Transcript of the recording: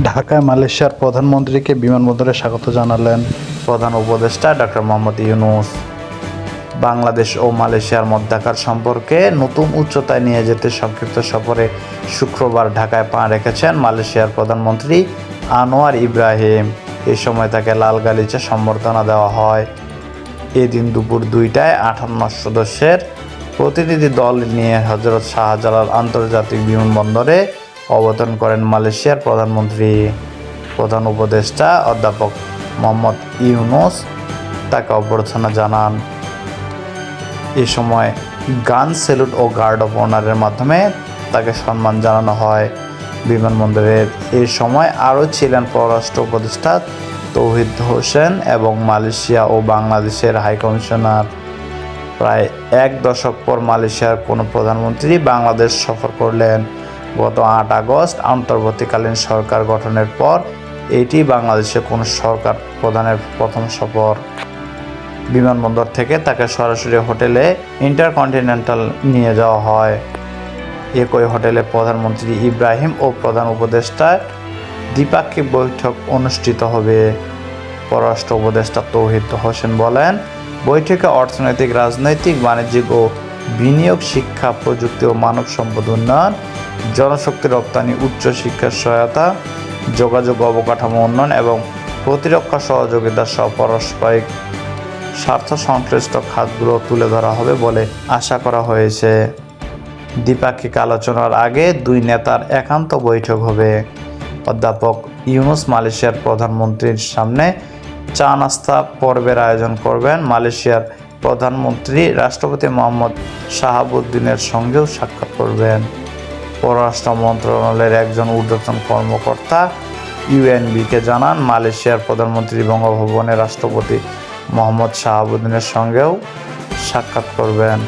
ঢাকায় মালয়েশিয়ার প্রধানমন্ত্রীকে বিমানবন্দরে স্বাগত জানালেন প্রধান উপদেষ্টা ডক্টর মোহাম্মদ ইউনূস। বাংলাদেশ ও মালয়েশিয়ার মধ্যকার সম্পর্কে নতুন উচ্চতায় নিয়ে যেতে সংক্ষিপ্ত সফরে শুক্রবার ঢাকায় পা রেখেছেন মালয়েশিয়ার প্রধানমন্ত্রী আনোয়ার ইব্রাহিম। এই সময় তাকে লাল গালিচা সম্বর্ধনা দেওয়া হয়। এদিন দুপুর 2টায় 58 সদস্যের প্রতিনিধি দল নিয়ে হজরত শাহজালাল আন্তর্জাতিক বিমানবন্দরে অবতরণ করেন মালয়েশিয়ার প্রধানমন্ত্রী। প্রধান উপদেষ্টা অধ্যাপক মোহাম্মদ ইউনূস তাকে অভ্যর্থনা জানান। এ সময় গান স্যালুট ও গার্ড অফ অনারের মাধ্যমে তাকে সম্মান জানানো হয়। বিমানবন্দরের এ সময় আরও ছিলেন পররাষ্ট্র উপদেষ্টা তৌহিদ হোসেন এবং মালয়েশিয়া ও বাংলাদেশের হাইকমিশনার। প্রায় এক দশক পর মালয়েশিয়ার কোনো প্রধানমন্ত্রী বাংলাদেশ সফর করলেন। গত 8 আগস্ট অন্তর্বর্তীকালীন সরকার গঠনের পর এটি বাংলাদেশে কোনো সরকার প্রধানের প্রথম সফর। বিমানবন্দর থেকে তাকে সরাসরি হোটেলে ইন্টারকন্টিনেন্টাল নিয়ে যাওয়া হয়। একই হোটেলে প্রধানমন্ত্রী ইব্রাহিম ও প্রধান উপদেষ্টার দ্বিপাক্ষিক বৈঠক অনুষ্ঠিত হবে। পররাষ্ট্র উপদেষ্টা তৌহিদ হোসেন বলেন, বৈঠকে অর্থনৈতিক, রাজনৈতিক, বাণিজ্যিক ও বিনিয়োগ, শিক্ষা, প্রযুক্তি ও মানব সম্পদ উন্নয়ন, জনশক্তি রপ্তানি, উচ্চশিক্ষার সহায়তা, যোগাযোগ অবকাঠামো উন্নয়ন এবং প্রতিরক্ষা সহযোগিতা সহ পারস্পরিক স্বার্থ সংশ্লিষ্ট খাতগুলো তুলে ধরা হবে বলে আশা করা হয়েছে। দ্বিপাক্ষিক আলোচনার আগে দুই নেতার একান্ত বৈঠক হবে। অধ্যাপক ইউনূস মালয়েশিয়ার প্রধানমন্ত্রীর সামনে চা নাস্তা পর্বের আয়োজন করবেন। মালয়েশিয়ার প্রধানমন্ত্রী রাষ্ট্রপতি মোহাম্মদ শাহাবুদ্দিনের সঙ্গেও সাক্ষাৎ করবেন। পররাষ্ট্র মন্ত্রণালয়ের একজন ঊর্ধ্বতন কর্মকর্তা ইউএনবিকে জানান, মালয়েশিয়ার প্রধানমন্ত্রী বঙ্গভবনে রাষ্ট্রপতি মোহাম্মদ শাহাবুদ্দিনের সঙ্গেও সাক্ষাৎ করবেন।